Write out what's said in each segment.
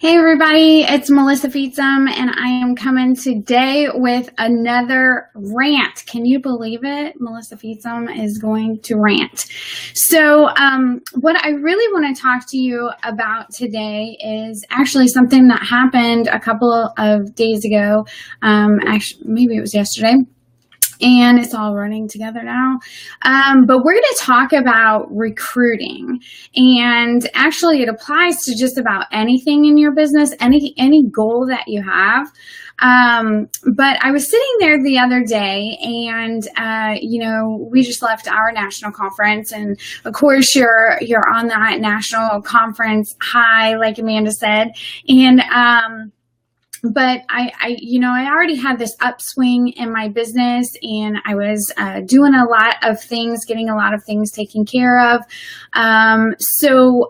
Hey everybody, it's Melissa Feetsum, and I am coming today with another rant. Can you believe it? Melissa Feetsum is going to rant. So what I really want to talk to you about today is actually something that happened a couple of days ago. Actually, maybe it was yesterday. And it's all running together now. But we're going to talk about recruiting. And actually, it applies to just about anything in your business, any goal that you have. But I was sitting there the other day and, we just left our national conference. And of course, you're on that national conference high, like Amanda said. And, but I already had this upswing in my business, and I was doing a lot of things, getting a lot of things taken care of. So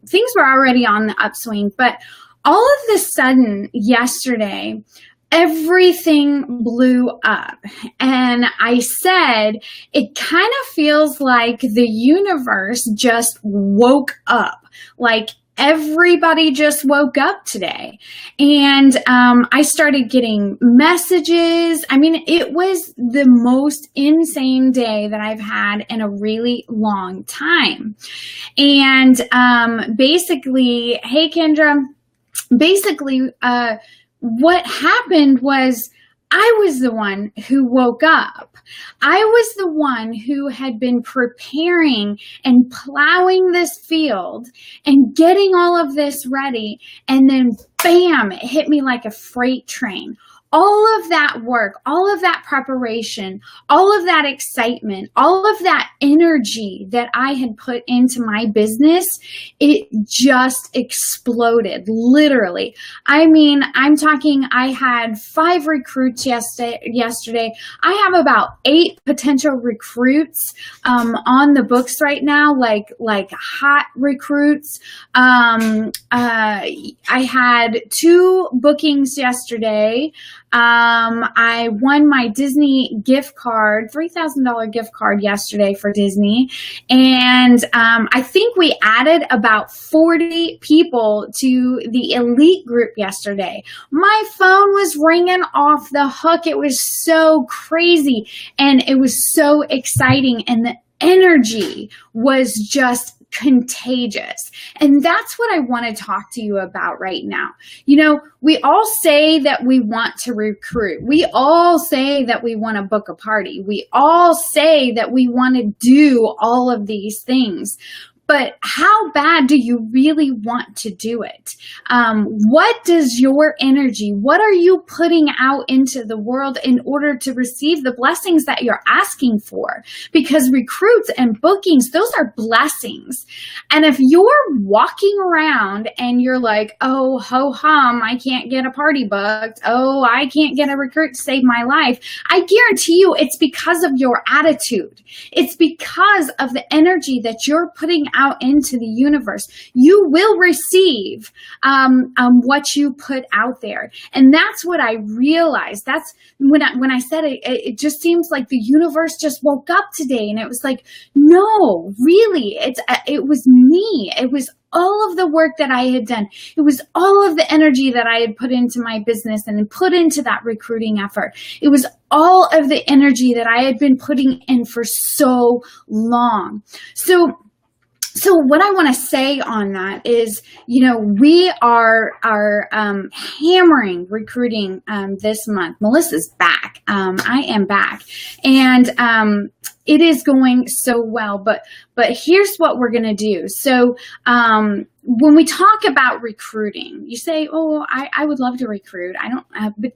things were already on the upswing, but all of a sudden yesterday, everything blew up. And I said, it kind of feels like the universe just woke up. Like everybody just woke up today. And I started getting messages. I mean, it was the most insane day that I've had in a really long time. And basically, hey, Kendra, basically, what happened was I was the one who woke up. I was the one who had been preparing and plowing this field and getting all of this ready. And then bam, it hit me like a freight train. All of that work, all of that preparation, all of that excitement, all of that energy that I had put into my business, it just exploded, literally. I mean, I'm talking, I had 5 recruits yesterday. I have about 8 potential recruits on the books right now, like hot recruits. I had 2 bookings yesterday. I won my Disney gift card, $3,000 gift card yesterday for Disney. And I think we added about 40 people to the elite group yesterday. My phone was ringing off the hook. It was so crazy and it was so exciting. And the energy was just contagious. And that's what I want to talk to you about right now. You know, we all say that we want to recruit. We all say that we want to book a party. We all say that we want to do all of these things. But how bad do you really want to do it? What does your energy, what are you putting out into the world in order to receive the blessings that you're asking for? Because recruits and bookings, those are blessings. And if you're walking around and you're like, oh, ho hum, I can't get a party booked. Oh, I can't get a recruit to save my life. I guarantee you it's because of your attitude. It's because of the energy that you're putting out into the universe. You will receive what you put out there. And that's what I realized. That's when I said it, it just seems like the universe just woke up today. And it was like, no, really, it was me. It was all of the work that I had done. It was all of the energy that I had put into my business and put into that recruiting effort. It was all of the energy that I had been putting in for so long. So what I want to say on that is, you know, we are hammering recruiting this month. Melissa's back. I am back. And it is going so well. But here's what we're going to do. So when we talk about recruiting, you say, oh, I would love to recruit. I don't,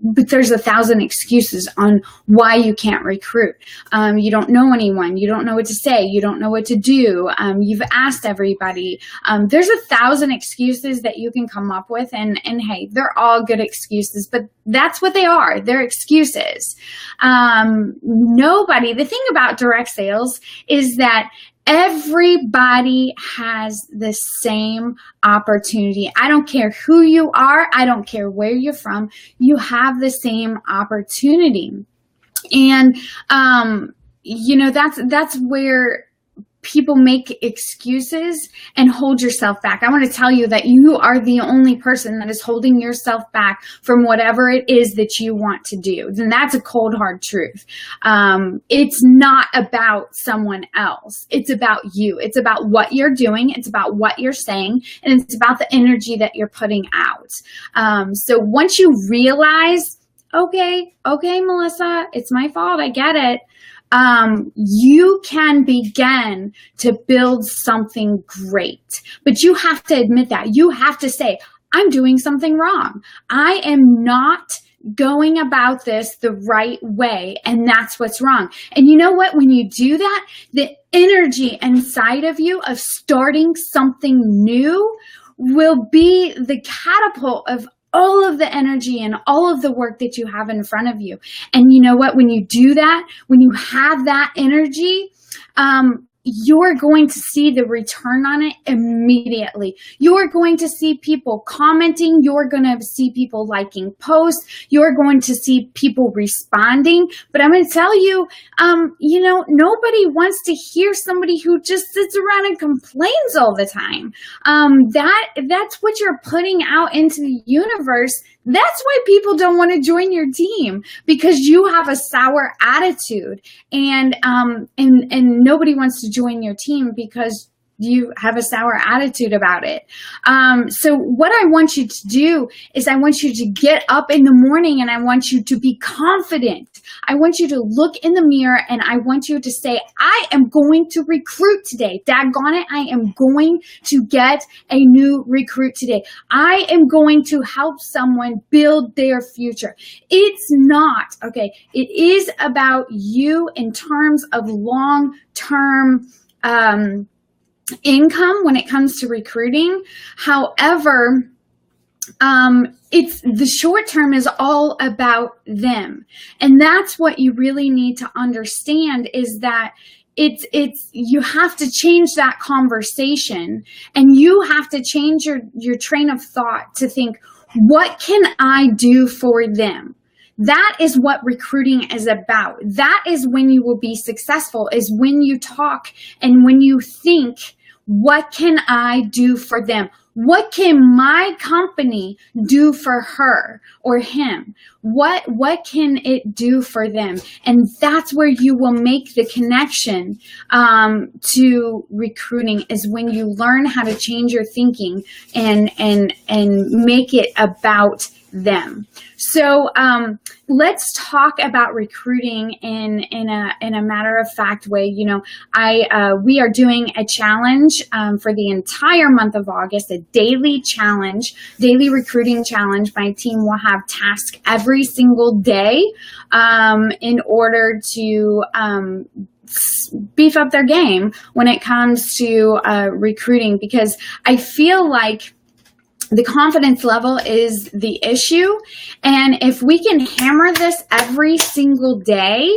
but there's 1,000 excuses on why you can't recruit. You don't know anyone. You don't know what to say. You don't know what to do. You've asked everybody. There's 1,000 excuses that you can come up with. And hey, they're all good excuses, but that's what they are. They're excuses. The thing about direct sales is that everybody has the same opportunity. I don't care who you are. I don't care where you're from. You have the same opportunity. And, that's where people make excuses and hold yourself back. I want to tell you that you are the only person that is holding yourself back from whatever it is that you want to do. And that's a cold, hard truth. It's not about someone else. It's about you. It's about what you're doing. It's about what you're saying. And it's about the energy that you're putting out. So once you realize, okay, Melissa, it's my fault. I get it. You can begin to build something great, but you have to admit that. You have to say, I'm doing something wrong. I am not going about this the right way, and that's what's wrong. And you know what? When you do that, the energy inside of you of starting something new will be the catapult of all of the energy and all of the work that you have in front of you. And you know what? When you do that, when you have that energy, you're going to see the return on it immediately. You're going to see people commenting. You're going to see people liking posts. You're going to see people responding. But I'm going to tell you, nobody wants to hear somebody who just sits around and complains all the time. That's what you're putting out into the universe. That's why people don't want to join your team, because you have a sour attitude, and nobody wants to join your team because you have a sour attitude about it. So what I want you to do is I want you to get up in the morning and I want you to be confident. I want you to look in the mirror and I want you to say, I am going to recruit today. Daggone it, I am going to get a new recruit today. I am going to help someone build their future. It's not, okay, it is about you in terms of long-term income when it comes to recruiting. However, it's the short term is all about them. And that's what you really need to understand, is that it's you have to change that conversation, and you have to change your train of thought to think, what can I do for them? That is what recruiting is about. That is when you will be successful, is when you talk and when you think, what can I do for them? What can my company do for her or him? What can it do for them? And that's where you will make the connection to recruiting, is when you learn how to change your thinking and make it about them. So let's talk about recruiting in a matter of fact way. You know, we are doing a challenge for the entire month of August, a daily challenge, daily recruiting challenge. My team will have tasks every single day in order to beef up their game when it comes to recruiting, because I feel like the confidence level is the issue. And if we can hammer this every single day,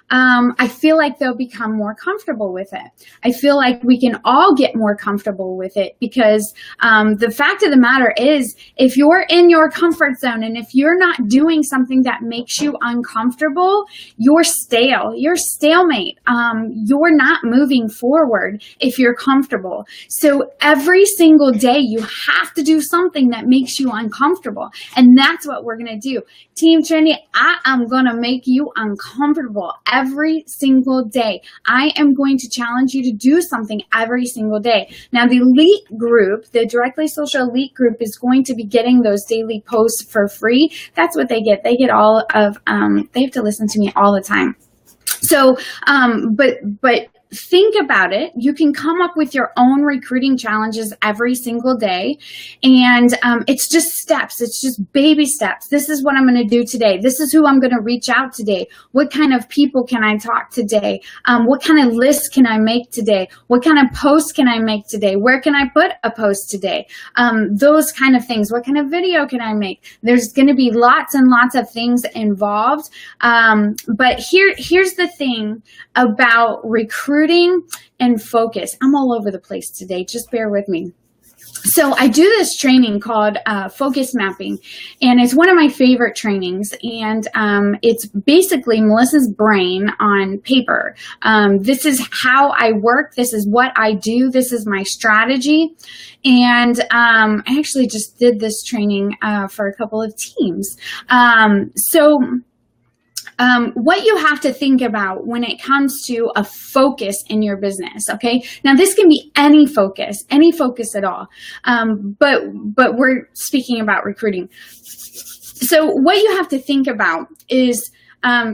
I feel like they'll become more comfortable with it. I feel like we can all get more comfortable with it, because the fact of the matter is, if you're in your comfort zone and if you're not doing something that makes you uncomfortable, you're stale. You're stalemate. You're not moving forward if you're comfortable. So every single day you have to do something that makes you uncomfortable. And that's what we're going to do. Team Trinity, I am going to make you uncomfortable every single day. I am going to challenge you to do something every single day. Now, the elite group, the Directly Social elite group, is going to be getting those daily posts for free. That's what they get. They get all of, they have to listen to me all the time. So, but think about it. You can come up with your own recruiting challenges every single day. And it's just steps. It's just baby steps. This is what I'm going to do today. This is who I'm going to reach out today. What kind of people can I talk today? What kind of lists can I make today? What kind of posts can I make today? Where can I put a post today? Those kind of things. What kind of video can I make? There's going to be lots and lots of things involved. But here's the thing about recruiting and focus. I'm all over the place today. Just bear with me. So I do this training called focus mapping, and it's one of my favorite trainings. And it's basically Melissa's brain on paper. This is how I work. This is what I do. This is my strategy. And I actually just did this training for a couple of teams. What you have to think about when it comes to a focus in your business, okay? Now, this can be any focus at all, but we're speaking about recruiting. So what you have to think about is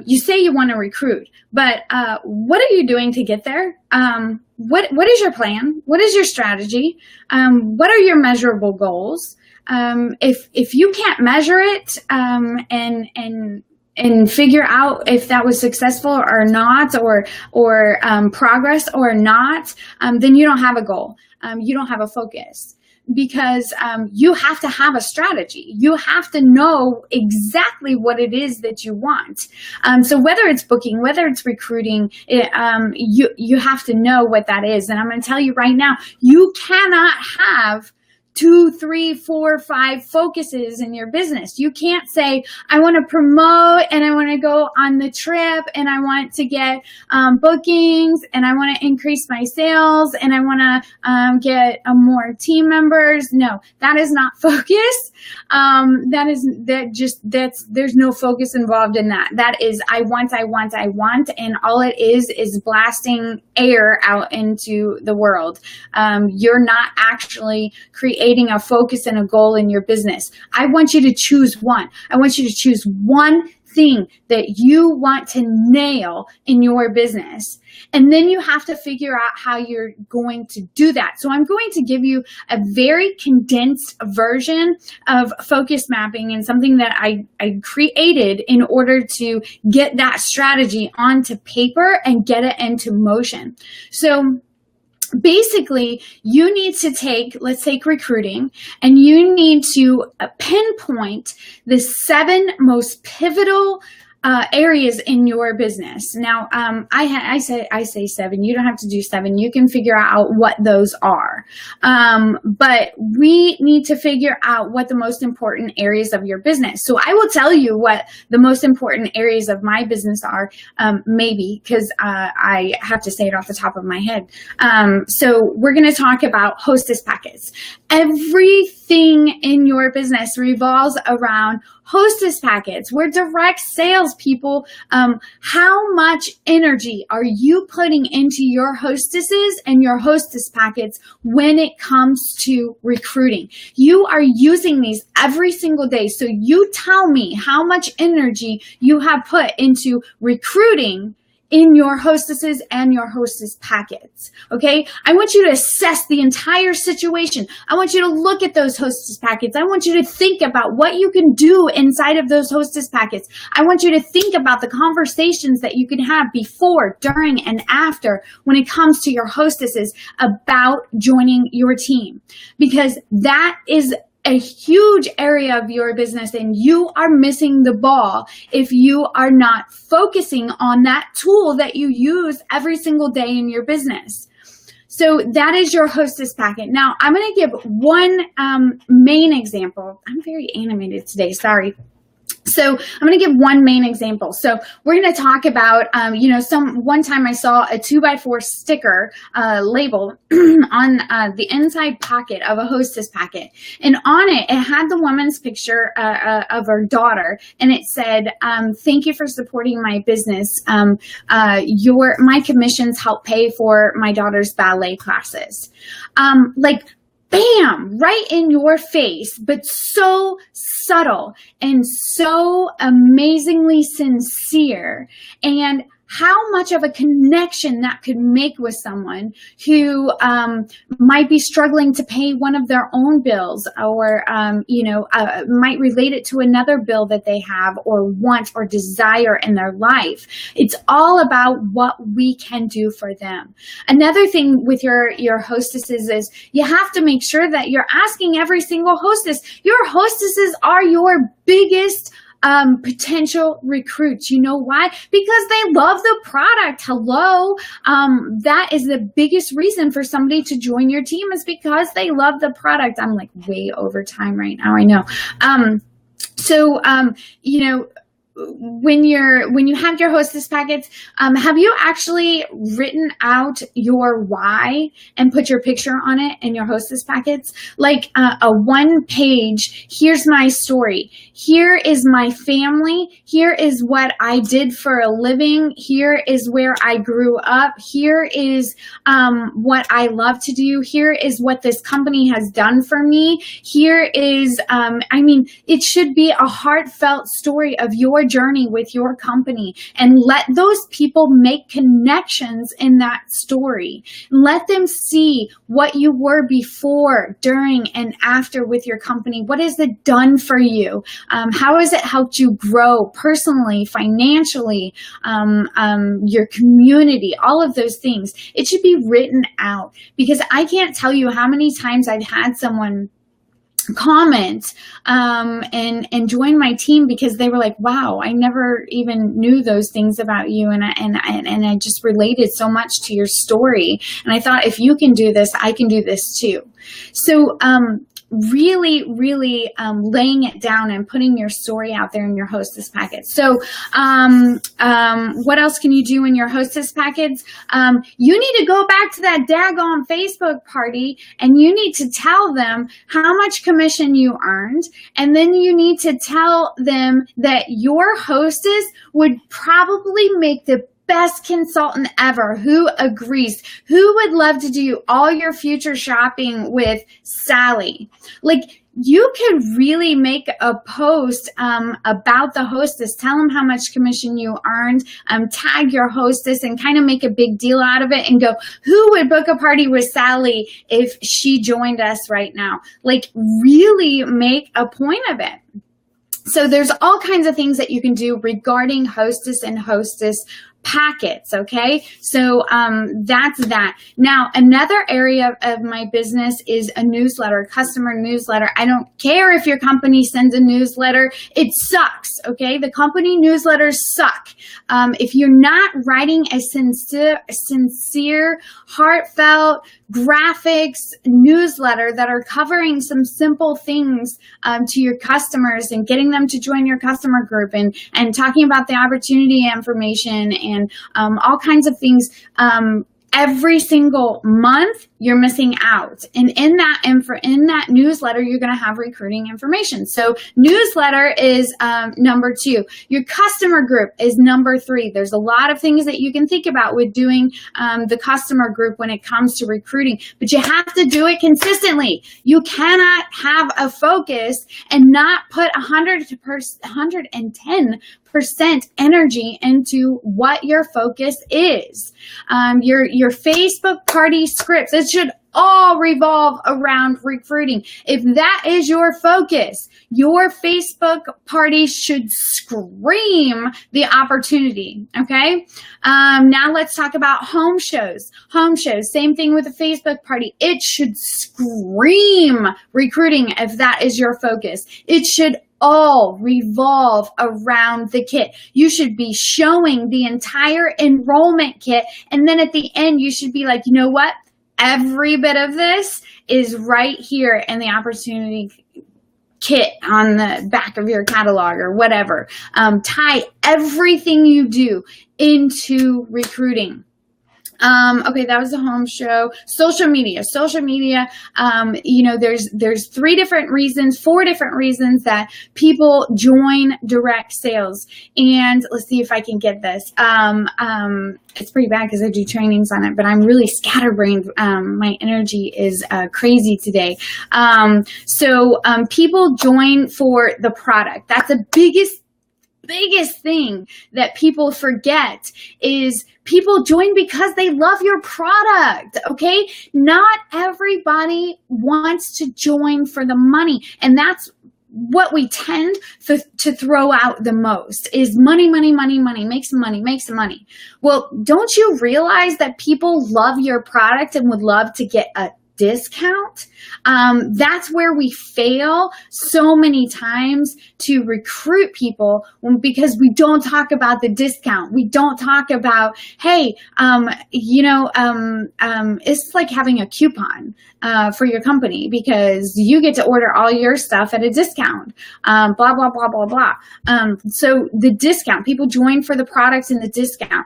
you say you want to recruit, but what are you doing to get there? What is your plan? What is your strategy? What are your measurable goals? If you can't measure it and figure out if that was successful or not, or progress or not, then you don't have a goal. You don't have a focus, because you have to have a strategy. You have to know exactly what it is that you want. So whether it's booking, whether it's recruiting, you have to know what that is. And I'm going to tell you right now, you cannot have 2, 3, 4, 5 focuses in your business. You can't say, I want to promote and I want to go on the trip and I want to get bookings and I want to increase my sales and I want to get more team members. No, that is not focus. There's no focus involved in that. That is, I want, and all it is blasting air out into the world. You're not actually creating a focus and a goal in your business. I want you to choose one. I want you to choose one thing that you want to nail in your business. And then you have to figure out how you're going to do that. So I'm going to give you a very condensed version of focus mapping, and something that I created in order to get that strategy onto paper and get it into motion. So basically, you need to let's take recruiting, and you need to pinpoint the 7 most pivotal areas in your business. Now, I say 7. You don't have to do 7. You can figure out what those are. But we need to figure out what the most important areas of your business. So I will tell you what the most important areas of my business are, maybe, because I have to say it off the top of my head. So we're going to talk about hostess packets. Everything in your business revolves around hostess packets. We're direct sales people. How much energy are you putting into your hostesses and your hostess packets when it comes to recruiting? You are using these every single day. So you tell me how much energy you have put into recruiting in your hostesses and your hostess packets, okay? I want you to assess the entire situation. I want you to look at those hostess packets. I want you to think about what you can do inside of those hostess packets. I want you to think about the conversations that you can have before, during, and after when it comes to your hostesses about joining your team, because that is a huge area of your business, and you are missing the ball if you are not focusing on that tool that you use every single day in your business. So that is your hostess packet. Now, I'm going to give one main example. I'm very animated today, sorry. So I'm going to give one main example. So we're going to talk about, one time I saw a 2x4 sticker label on the inside pocket of a hostess packet. And on it had the woman's picture of her daughter. And it said, thank you for supporting my business. My commissions help pay for my daughter's ballet classes. Bam, right in your face, but so subtle and so amazingly sincere. And how much of a connection that could make with someone who might be struggling to pay one of their own bills, or might relate it to another bill that they have or want or desire in their life. It's all about what we can do for them. Another thing with your hostesses is you have to make sure that you're asking every single hostess. Your hostesses are your biggest potential recruits. You know why? Because they love the product. Hello. That is the biggest reason for somebody to join your team, is because they love the product. I'm like way over time right now. I know. You know, when you have your hostess packets, have you actually written out your why and put your picture on it in your hostess packets? Like a 1-page, here's my story. Here is my family. Here is what I did for a living. Here is where I grew up. Here is what I love to do. Here is what this company has done for me. Here is, it should be a heartfelt story of your journey with your company, and let those people make connections in that story. Let them see what you were before, during, and after with your company. What has it done for you? How has it helped you grow personally, financially, your community, all of those things? It should be written out, because I can't tell you how many times I've had someone comment and join my team because they were like, wow, I never even knew those things about you, and I just related so much to your story, and I thought, if you can do this, I can do this too. So really laying it down and putting your story out there in your hostess packets. So what else can you do in your hostess packets? You need to go back to that daggone Facebook party, and you need to tell them how much commission you earned, and then you need to tell them that your hostess would probably make the best consultant ever, who agrees, who would love to do all your future shopping with Sally. Like, you can really make a post about the hostess. Tell them how much commission you earned, tag your hostess, and kind of make a big deal out of it, and go, who would book a party with Sally if she joined us right now? Like, really make a point of it. So there's all kinds of things that you can do regarding hostess and hostess packets. Okay. So, that's that. Now, another area of my business is a newsletter, customer newsletter. I don't care if your company sends a newsletter. It sucks. Okay. The company newsletters suck. If you're not writing a sincere, heartfelt, graphics newsletter that are covering some simple things to your customers, and getting them to join your customer group, and talking about the opportunity information, and all kinds of things, every single month, you're missing out. And in that newsletter, you're going to have recruiting information. So newsletter is number 2. Your customer group is number 3. There's a lot of things that you can think about with doing the customer group when it comes to recruiting, but you have to do it consistently. You cannot have a focus and not put 110% energy into what your focus is. Your Facebook party scripts, it should all revolve around recruiting. If that is your focus, your Facebook party should scream the opportunity. Okay. Now let's talk about home shows. Home shows, same thing with a Facebook party. It should scream recruiting if that is your focus. It should all revolve around the kit. You should be showing the entire enrollment kit, and then at the end you should be like, you know what? Every bit of this is right here in the opportunity kit on the back of your catalog or whatever. Tie everything you do into recruiting. Okay, that was the home show. Social media, there's 4 different reasons that people join direct sales. And let's see if I can get this. It's pretty bad because I do trainings on it, but I'm really scatterbrained. My energy is crazy today. People join for the product. That's the biggest thing that people forget, is people join because they love your product. Okay. Not everybody wants to join for the money. And that's what we tend to throw out the most, is money, make some money. Well, don't you realize that people love your product and would love to get a discount. That's where we fail so many times to recruit people, because we don't talk about the discount. We don't talk about, hey, it's like having a coupon for your company, because you get to order all your stuff at a discount, blah, blah, blah, blah, blah. So the discount, people join for the products and the discount.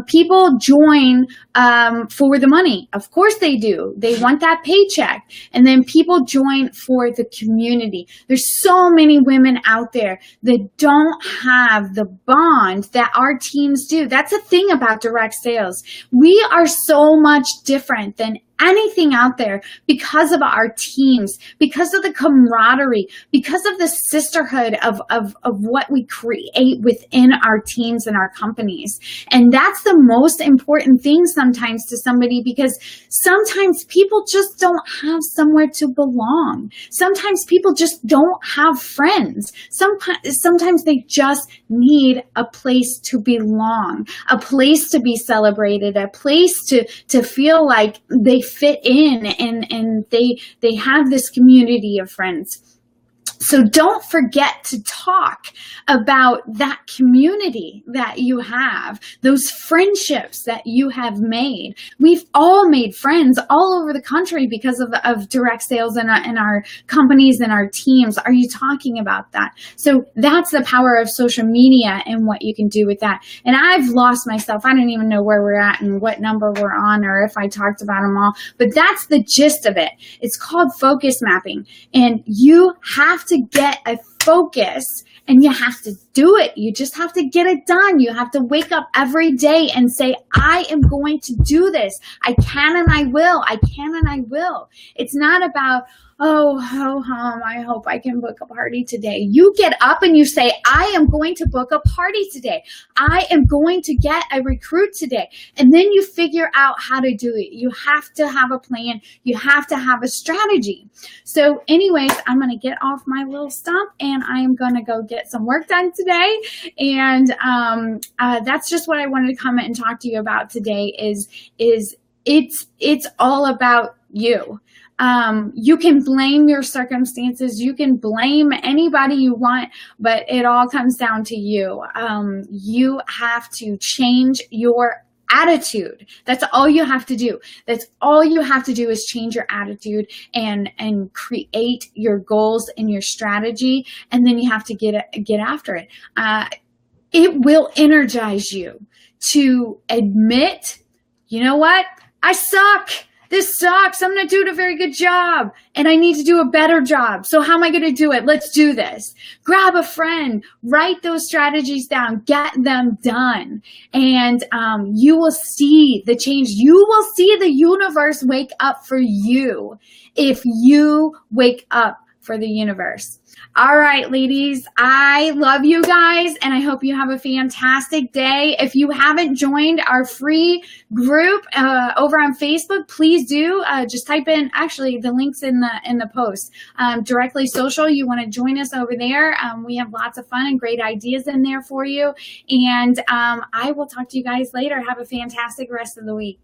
People join for the money. Of course they do. They want that paycheck. And then people join for the community. There's so many women out there that don't have the bond that our teams do. That's the thing about direct sales. We are so much different than anything out there because of our teams, because of the camaraderie, because of the sisterhood of what we create within our teams and our companies. And that's the most important thing sometimes to somebody, because sometimes people just don't have somewhere to belong. Sometimes people just don't have friends. Sometimes they just need a place to belong, a place to be celebrated, a place to feel like they fit in, and they have this community of friends. So don't forget to talk about that community that you have, those friendships that you have made. We've all made friends all over the country because of direct sales in our companies and our teams. Are you talking about that? So that's the power of social media and what you can do with that. And I've lost myself. I don't even know where we're at and what number we're on, or if I talked about them all, but that's the gist of it. It's called focus mapping, and you have to get a focus, and you have to do it. You just have to get it done. You have to wake up every day and say, I am going to do this. I can and I will. I can and I will. It's not about, I hope I can book a party today. You get up and you say, I am going to book a party today. I am going to get a recruit today. And then you figure out how to do it. You have to have a plan. You have to have a strategy. So anyways, I'm going to get off my little stump, and I am going to go get some work done today. And that's just what I wanted to comment and talk to you about today is it's all about you. You can blame your circumstances. You can blame anybody you want, but it all comes down to you. You have to change your attitude. That's all you have to do. That's all you have to do is change your attitude and create your goals and your strategy. And then you have to get after it. It will energize you to admit, you know what? I suck. This sucks. I'm not doing a very good job, and I need to do a better job. So how am I going to do it? Let's do this. Grab a friend, write those strategies down, get them done, and you will see the change. You will see the universe wake up for you if you wake up for the universe. All right, ladies, I love you guys, and I hope you have a fantastic day. If you haven't joined our free group over on Facebook, please do. Just type in, actually, the links in the post. Directly Social, you want to join us over there. We have lots of fun and great ideas in there for you. And I will talk to you guys later. Have a fantastic rest of the week.